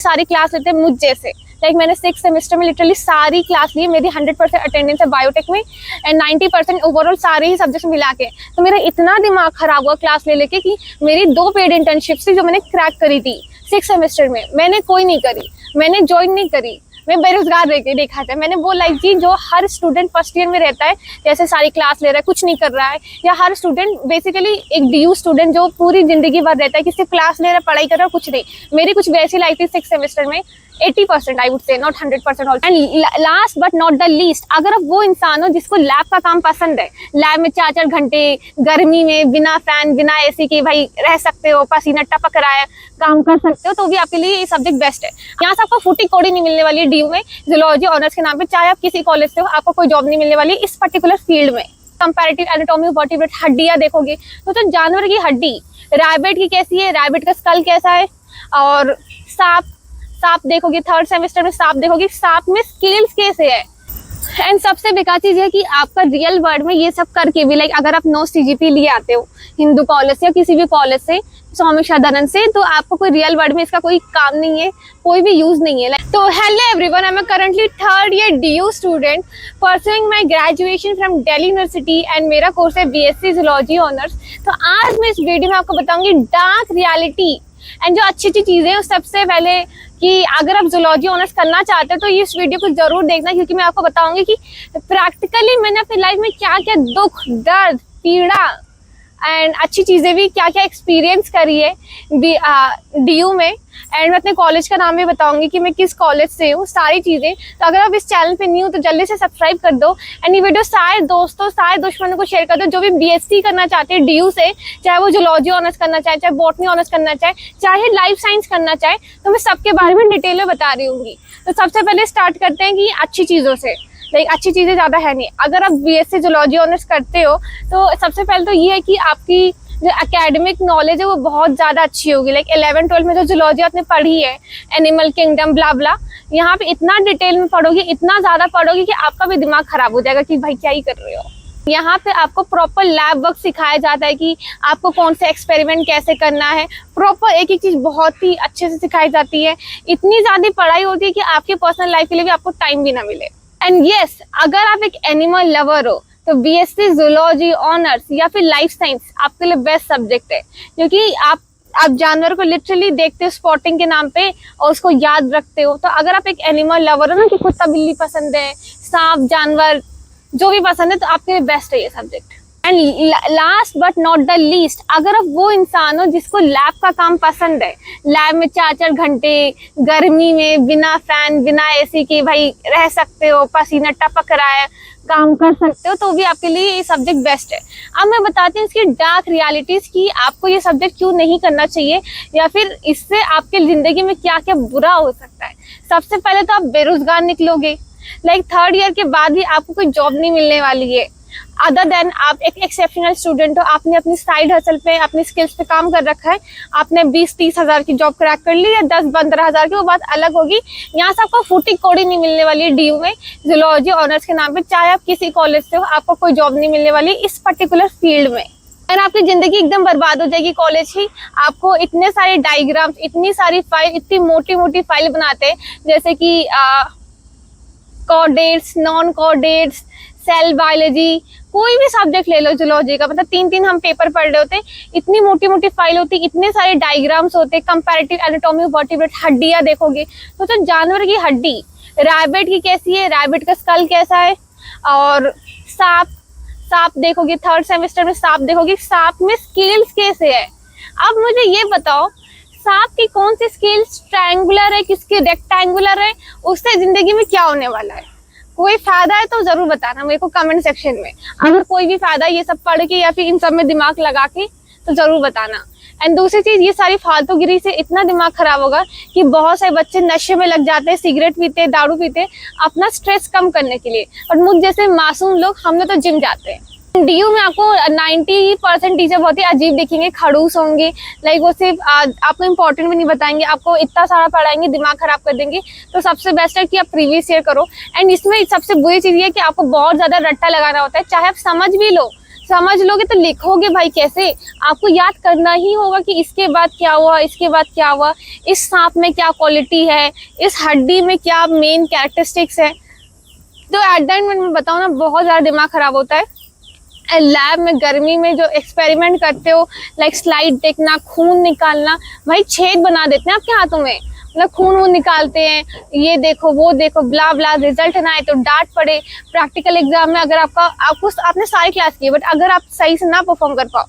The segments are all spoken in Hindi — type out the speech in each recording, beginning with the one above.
सारी क्लास लेते हैं मुझ जैसे। लाइक मैंने 6 सेमेस्टर में लिटरली सारी क्लास ली, मेरी 100% अटेंडेंस है बायोटेक में एंड 90% ओवरऑल सारे ही सब्जेक्ट मिला के। तो मेरा इतना दिमाग खराब हुआ क्लास ले लेके कि मेरी 2 पेड इंटर्नशिप थी जो मैंने क्रैक करी थी 6 सेमेस्टर में, मैंने कोई नहीं करी, मैंने ज्वाइन नहीं करी, मैं बेरोजगार रह के देखा था। मैंने वो लाइफ जी जो हर स्टूडेंट फर्स्ट ईयर में रहता है, जैसे सारी क्लास ले रहा है कुछ नहीं कर रहा है, या हर स्टूडेंट बेसिकली एक DU स्टूडेंट जो पूरी जिंदगी भर रहता है कि सिर्फ क्लास ले रहा है पढ़ाई कर रहा है कुछ नहीं। मेरी कुछ वैसी लाइफ थी 6 सेमेस्टर में, 80% I would say, not 100% also. And last but not the least, अगर आप वो इंसान हो जिसको लैब का काम पसंद है, लैब में 4-4 घंटे गर्मी में बिना फैन बिना AC के भाई रह सकते हो, पसीना टपक रहा है, काम कर सकते हो, तो भी आपके लिए ये सब्जेक्ट बेस्ट है। यहाँ से आपको फूटी कोड़ी नहीं मिलने वाली है DU में जूलॉजी ऑनर्स के नाम पे, चाहे आप किसी कॉलेज से हो, आपको कोई जॉब नहीं मिलने वाली इस पर्टिकुलर फील्ड में। कंपैरेटिव एनाटॉमी ऑफ वर्टिब्रेट, हड्डियां देखोगे तो जानवर की हड्डी रैबिट की कैसी है, रैबिट का स्कल कैसा है, और सांप देखोगे 3rd सेमेस्टर में, सांप देखोगे, सांप में स्केल्स कैसे है। एंड सबसे बेकार चीज है कि आपका रियल वर्ल्ड में ये सब करके भी, लाइक अगर आप 9 CGP लिए आते हो हिंदू कॉलेज से या किसी भी कॉलेज से, स्वामी श्रद्धानंद से, तो आपको कोई रियल वर्ल्ड में इसका कोई काम नहीं है, कोई भी यूज नहीं है। तो hello everyone, I am currently 3rd year DU student pursuing my graduation from Delhi university and मेरा कोर्स है BSc जूलॉजी ऑनर्स। तो आज मैं इस वीडियो में आपको बताऊंगी डार्क रियलिटी एंड जो अच्छी अच्छी चीजें हैं। सबसे पहले कि अगर आप जूलॉजी ऑनर्स करना चाहते हैं तो इस वीडियो को जरूर देखना, क्योंकि मैं आपको बताऊंगी कि प्रैक्टिकली मैंने अपनी लाइफ में क्या क्या दुख, दर्द, पीड़ा एंड अच्छी चीजें भी क्या क्या एक्सपीरियंस करी है DU में। एंड मैं अपने कॉलेज का नाम भी बताऊंगी कि मैं किस कॉलेज से हूँ, सारी चीजें। तो अगर आप इस चैनल पे न्यू तो जल्दी से सब्सक्राइब कर दो एंड ये वीडियो सारे दोस्तों, सारे दुश्मनों को शेयर कर दो जो भी BSc करना चाहते हैं DU से, चाहे वो जूलॉजी ऑनर्स करना चाहे, चाहे बॉटनी ऑनर्स करना चाहे, चाहे लाइफ साइंस करना चाहे, तो मैं सबके बारे में डिटेल में बता रही हूँ। तो सबसे पहले स्टार्ट करते हैं कि अच्छी चीजों से। लाइक अच्छी चीजें ज्यादा है नहीं। अगर आप BSc जूलॉजी ऑनर्स करते हो तो सबसे पहले तो ये है कि आपकी जो एकेडमिक नॉलेज है वो बहुत ज्यादा अच्छी होगी। लाइक 11-12 में जो जूलॉजी आपने पढ़ी है, एनिमल किंगडम ब्ला ब्ला, यहाँ पे इतना डिटेल में पढ़ोगे, इतना ज्यादा पढ़ोगे कि आपका भी दिमाग खराब हो जाएगा कि भाई क्या ही कर रहे हो। यहाँ पे आपको प्रॉपर लैब वर्क सिखाया जाता है कि आपको कौन से एक्सपेरिमेंट कैसे करना है, प्रॉपर एक एक चीज बहुत ही अच्छे से सिखाई जाती है। इतनी ज्यादा पढ़ाई होती है कि आपकी पर्सनल लाइफ के लिए भी आपको टाइम भी ना मिले। एंड यस, अगर आप एक एनिमल लवर हो तो BSc जूलॉजी ऑनर्स या फिर लाइफ साइंस आपके लिए बेस्ट सब्जेक्ट है, क्योंकि आप जानवर को लिटरली देखते हो स्पॉटिंग के नाम पे और उसको याद रखते हो। तो अगर आप एक एनिमल लवर हो ना, कि कुत्ता बिल्ली पसंद है, सांप जानवर जो भी पसंद है, तो आपके लिए बेस्ट है ये subject. And last but not the least, अगर आप वो इंसान हो जिसको लैब का काम पसंद है, लैब में 4-4 घंटे गर्मी में बिना फैन बिना AC के भाई रह सकते हो, पसीना टपक रहा है, काम कर सकते हो, तो भी आपके लिए ये सब्जेक्ट बेस्ट है। अब मैं बताती हूँ इसकी डार्क रियलिटीज की आपको ये सब्जेक्ट क्यों नहीं करना चाहिए, या फिर इससे आपके जिंदगी में क्या क्या बुरा हो सकता है। सबसे पहले तो आप बेरोजगार निकलोगे। लाइक 3rd ईयर के बाद भी आपको कोई जॉब नहीं मिलने वाली है, अदर देन आप एक एक्सेप्शनल स्टूडेंट हो, आपने अपनी साइड हसल पे अपनी स्किल्स पे काम कर रखा है, आपने 20-30 हज़ार की जॉब क्रैक कर ली या 10-15 हज़ार की, वो बात अलग होगी। यहाँ से आपको फूटी कोड़ी नहीं मिलने वाली है DU में जूलॉजी ऑनर्स के नाम पे, चाहे आप किसी कॉलेज से हो, आपको कोई जॉब नहीं मिलने वाली इस पर्टिकुलर फील्ड में। और आपकी जिंदगी एकदम बर्बाद हो जाएगी। कॉलेज ही आपको इतने सारे डायग्राम्स, इतनी सारी फाइल, इतनी मोटी मोटी फाइल बनाते हैं, जैसे कि coordinates, non coordinates, cell biology, कोई भी सब्जेक्ट ले लो जूलॉजी का, मतलब 3-3 हम पेपर पढ़ रहे होते, इतनी मोटी मोटी फाइल होती, इतने सारे डायग्राम्स होते। कंपैरेटिव एनाटॉमी ऑफ वर्टिब्रेट, हड्डियां देखोगे तो जानवर की हड्डी रैबिट की कैसी है, रैबिट का स्कल कैसा है, और सांप देखोगे 3rd सेमेस्टर में, सांप देखोगे, सांप में स्केल्स कैसे है। अब मुझे ये बताओ, सांप की कौन सी स्केल्स ट्रायंगुलर है, किसकी रेक्टेंगुलर है, उससे जिंदगी में क्या होने वाला है। कोई फायदा है तो जरूर बताना मेरे को कमेंट सेक्शन में। अगर कोई भी फायदा ये सब पढ़ के या फिर इन सब में दिमाग लगा के, तो जरूर बताना। एंड दूसरी चीज, ये सारी फालतूगिरी से इतना दिमाग खराब होगा कि बहुत सारे बच्चे नशे में लग जाते हैं, सिगरेट पीते, दारू पीते, अपना स्ट्रेस कम करने के लिए। और मुझ जैसे मासूम लोग, हम लोग तो जिम जाते हैं। DU में आपको 90% टीचर बहुत ही अजीब दिखेंगे, खड़ूस होंगे। लाइक वो सिर्फ आपको इम्पोर्टेंट भी नहीं बताएंगे, आपको इतना सारा पढ़ाएंगे, दिमाग खराब कर देंगे। तो सबसे बेस्ट है कि आप प्रीवियस ईयर करो। एंड इसमें सबसे बुरी चीज ये है कि आपको बहुत ज्यादा रट्टा लगाना होता है, चाहे आप समझ भी लो, समझ लोगे तो लिखोगे भाई कैसे? आपको याद करना ही होगा कि इसके बाद क्या हुआ, इसके बाद क्या हुआ, इस सांप में क्या क्वालिटी है, इस हड्डी में क्या मेन कैरेक्टरिस्टिक्स है। तो एट द एंड मैं बताऊँ ना, बहुत ज़्यादा दिमाग खराब होता है। लैब में गर्मी में जो एक्सपेरिमेंट करते हो, लाइक स्लाइड देखना, खून निकालना, भाई छेद बना देते हैं आपके हाथों में, मतलब खून वून निकालते हैं, ये देखो वो देखो, ब्ला ब्ला, रिजल्ट ना आए तो डांट पड़े। प्रैक्टिकल एग्जाम में अगर आपने सारी क्लास की बट अगर आप सही से ना परफॉर्म कर पाओ,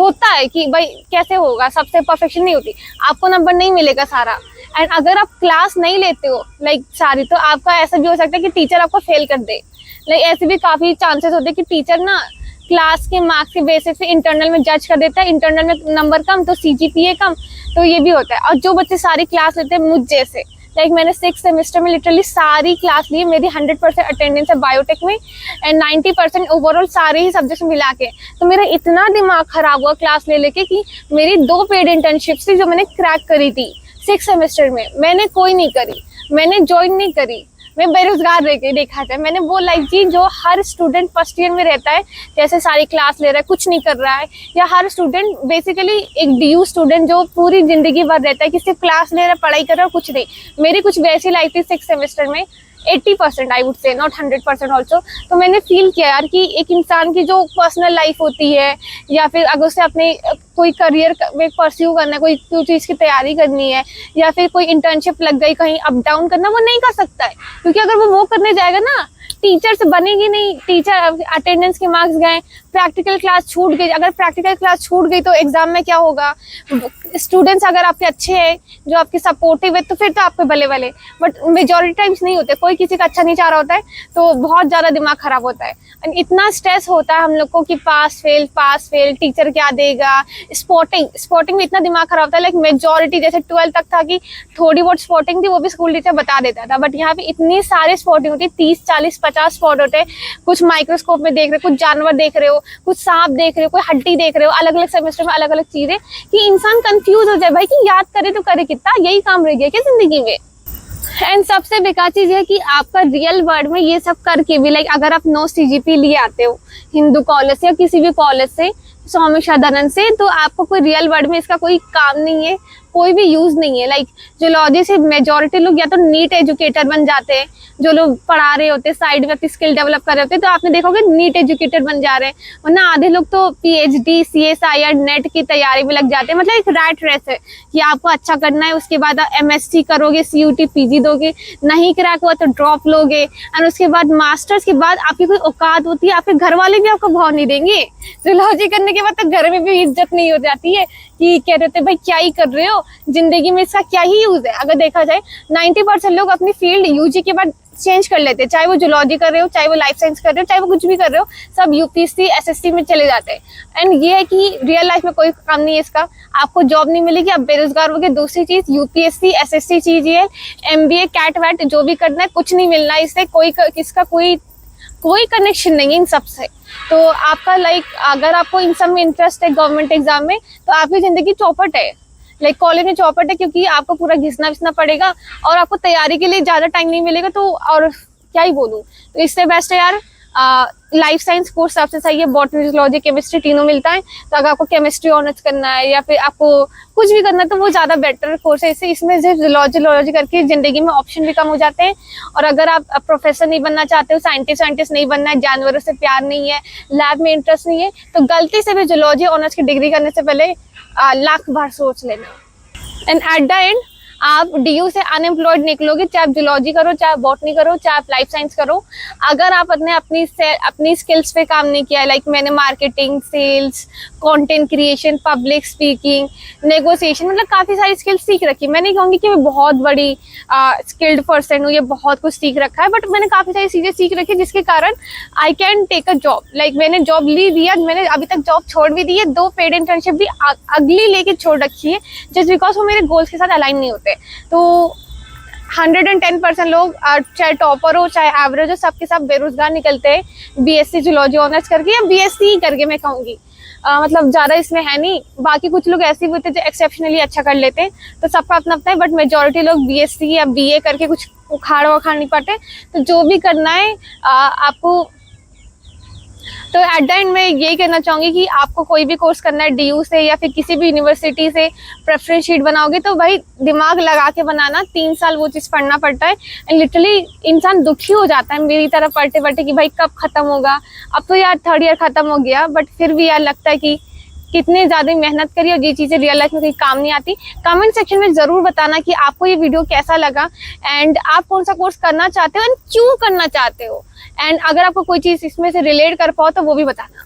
होता है कि भाई कैसे होगा, सबसे परफेक्शन नहीं होती, आपको नंबर नहीं मिलेगा सारा। एंड अगर आप क्लास नहीं लेते हो लाइक सारी, तो आपका ऐसा भी हो सकता है कि टीचर आपको फेल कर दे। लाइक ऐसे भी काफी चांसेस होते हैं कि टीचर ना क्लास के मार्क्स के बेसिस पे इंटरनल में जज कर देता है, इंटरनल में नंबर कम तो सीजीपीए कम, तो ये भी होता है। और जो बच्चे सारी क्लास लेते हैं मुझ जैसे, लाइक मैंने 6 सेमेस्टर में लिटरली सारी क्लास ली, मेरी 100% अटेंडेंस है बायोटेक में एंड 90% ओवरऑल सारे ही सब्जेक्ट मिला के। तो मेरा इतना दिमाग खराब हुआ क्लास ले लेके कि मेरी 2 पेड इंटर्नशिप्स थी जो मैंने क्रैक करी थी 6 सेमेस्टर में, मैंने कोई नहीं करी, मैंने ज्वाइन नहीं करी, मैं बेरोजगार रह गई। देखा जाए मैंने वो लाइफ जी जो हर स्टूडेंट फर्स्ट ईयर में रहता है, जैसे सारी क्लास ले रहा है, कुछ नहीं कर रहा है, या हर स्टूडेंट बेसिकली एक डीयू स्टूडेंट जो पूरी जिंदगी भर रहता है कि सिर्फ क्लास ले रहा है, पढ़ाई कर रहा है, कुछ नहीं। मेरी कुछ वैसी लाइफ थी 6 सेमेस्टर में, 80% I would say, not 100% also. तो मैंने फील किया यार कि एक इंसान की जो पर्सनल लाइफ होती है, या फिर अगर उसे अपने कोई करियर में परस्यू करना है, कोई चीज़ की तैयारी करनी है, या फिर कोई इंटर्नशिप लग गई कहीं अप डाउन करना, वो नहीं कर सकता है। क्योंकि अगर वो करने जाएगा ना, टीचर से बनेगी नहीं, टीचर अटेंडेंस के मार्क्स गए, प्रैक्टिकल क्लास छूट गई, अगर प्रैक्टिकल क्लास छूट गई तो एग्जाम में क्या होगा। स्टूडेंट्स अगर आपके अच्छे हैं, जो आपके सपोर्टिव है, तो फिर तो आपके भले भले, बट मेजॉरिटी टाइम्स नहीं होते, कोई किसी का अच्छा नहीं चाह रहा होता है, तो बहुत ज़्यादा दिमाग खराब होता है। इतना स्ट्रेस होता है हम लोग को कि पास फेल, टीचर क्या देगा। स्पॉटिंग में इतना दिमाग खराब होता है, लाइक मेजॉरिटी जैसे 12 तक था कि थोड़ी बहुत स्पॉटिंग थी, वो भी स्कूल टीचर बता देता था, बट यहाँ पे इतनी सारे स्पॉटिंग होती है, 30, 40, 50 स्पॉट होते हैं। कुछ माइक्रोस्कोप में देख रहे हो, कुछ जानवर देख रहे हो, कुछ सांप देख रहे हो, कोई हड्डी देख रहे हो, अलग अलग सेमेस्टर में अलग अलग चीजें, कि इंसान कंफ्यूज हो जाए भाई कि याद करे तो करे कितना, यही काम रह गया क्या जिंदगी में। एंड सबसे बेकार चीज है कि आपका रियल वर्ल्ड में ये सब करके भी, लाइक अगर आप 9 CGP लिए आते हो हिंदू कॉलेज से या किसी भी कॉलेज से, स्वामी श्रद्धानंद से, तो आपको कोई रियल वर्ल्ड में इसका कोई काम नहीं है, कोई भी यूज नहीं है। लाइक जूलॉजी से मेजॉरिटी लोग या तो नीट एजुकेटर बन जाते हैं, जो लोग पढ़ा रहे होते हैं, साइड में अपनी स्किल डेवलप कर रहे होते हैं, तो आपने देखोगे नीट एजुकेटर बन जा रहे हैं, वरना आधे लोग तो PhD CSIR नेट की तैयारी में लग जाते हैं। मतलब एक रैट रेस है कि आपको अच्छा करना है, उसके बाद आप MSc करोगे, CUT PG दोगे, नहीं क्रैक हुआ तो ड्रॉप लोगे, एंड उसके बाद मास्टर्स के बाद आपकी कोई औकात होती है, आपके घर वाले भी आपको भाव नहीं देंगे। जूलॉजी करने के बाद तो घर में भी इज्जत नहीं हो जाती है कि कह रहे थे भाई क्या ही कर रहे हो जिंदगी में, इसका क्या ही यूज है। अगर देखा जाए 90% लोग अपनी फील्ड UG के बाद चेंज कर लेते हैं, चाहे वो जूलॉजी कर रहे हो, चाहे वो लाइफ साइंस कर रहे हो, चाहे वो कुछ भी कर रहे हो, सब UPSC SSC में चले जाते हैं। एंड ये है कि रियल लाइफ में कोई काम नहीं है इसका, आपको जॉब नहीं मिलेगी, आप बेरोजगार होगे। दूसरी चीज UPSC SSC चीज ये, MBA कैट वैट जो भी करना है, कुछ नहीं मिलना है इससे, किसका कोई कनेक्शन नहीं है इन सब से। तो आपका लाइक अगर आपको इन सब में इंटरेस्ट है गवर्नमेंट एग्जाम में, तो आपकी जिंदगी चौपट है, लाइक कॉलेज में चौपट है, क्योंकि आपको पूरा घिसना विसना पड़ेगा और आपको तैयारी के लिए ज्यादा टाइम नहीं मिलेगा। तो और क्या ही बोलूं, तो इससे बेस्ट है यार लाइफ साइंस कोर्स सबसे सही है। बॉटनी जूलॉजी केमिस्ट्री तीनों मिलता है, तो अगर आपको केमिस्ट्री ऑनर्स करना है या फिर आपको कुछ भी करना है तो वो ज्यादा बेटर कोर्स है। इसमें सिर्फ जूलॉजी करके जिंदगी में ऑप्शन भी कम हो जाते हैं। और अगर आप प्रोफेसर नहीं बनना चाहते हो, साइंटिस्ट नहीं बनना है, जानवरों से प्यार नहीं है, लैब में इंटरेस्ट नहीं है, तो गलती से भी जूलॉजी ऑनर्स की डिग्री करने से पहले लाख बार सोच लेना। एंड एट द एंड आप DU से अनएम्प्लॉयड निकलोगे, चाहे आप जूलॉजी करो, चाहे बॉटनी करो, चाहे आप लाइफ साइंस करो। अगर आप अपनी स्किल्स पे काम नहीं किया है, लाइक मैंने marketing, sales, content creation, public speaking, negotiation, मतलब काफी सारी स्किल्स सीख रखी। मैं नहीं कहूँगी कि मैं बहुत बड़ी स्किल्ड पर्सन हूँ, ये बहुत कुछ सीख रखा है, बट मैंने काफी सारी चीजें सीख रखी है जिसके कारण I can take a job. Like मैंने जॉब ली दिया, मैंने अभी तक जॉब छोड़ भी दी है, 2 पेड इंटर्नशिप भी अगली लेके छोड़ रखी है, जस्ट बिकॉज वो मेरे गोल्स के साथ अलाइन नहीं होते। तो 110% लोग चाहे टॉपर हो चाहे एवरेज हो, सबके सब बेरोजगार निकलते हैं BSc जूलॉजी ऑनर्स करके या BSc करके, मैं कहूँगी। मतलब ज्यादा इसमें है नहीं। बाकी कुछ लोग ऐसे भी होते हैं जो एक्सेप्शनली अच्छा कर लेते हैं, तो सबका अपना अपना है, बट मेजोरिटी लोग BSc या BA करके कुछ उखाड़ नहीं पाते। तो जो भी करना है आपको तो एट द एंड मैं यही कहना चाहूँगी कि आपको कोई भी कोर्स करना है DU से या फिर किसी भी यूनिवर्सिटी से प्रेफरेंस शीट बनाओगे तो भाई दिमाग लगा के बनाना, 3 साल वो चीज़ पढ़ना पड़ता है एंड लिटरली इंसान दुखी हो जाता है मेरी तरह पढ़ते पढ़ते कि भाई कब खत्म होगा। अब तो यार 3rd ईयर खत्म हो गया, बट फिर भी यार लगता है कि कितने ज़्यादा मेहनत करी और ये चीज़ें रियल लाइफ में कहीं काम नहीं आती। कमेंट सेक्शन में ज़रूर बताना कि आपको ये वीडियो कैसा लगा एंड आप कौन सा कोर्स करना चाहते हो एंड क्यों करना चाहते हो, एंड अगर आपको कोई चीज़ इसमें से रिलेट कर पाओ तो वो भी बताना।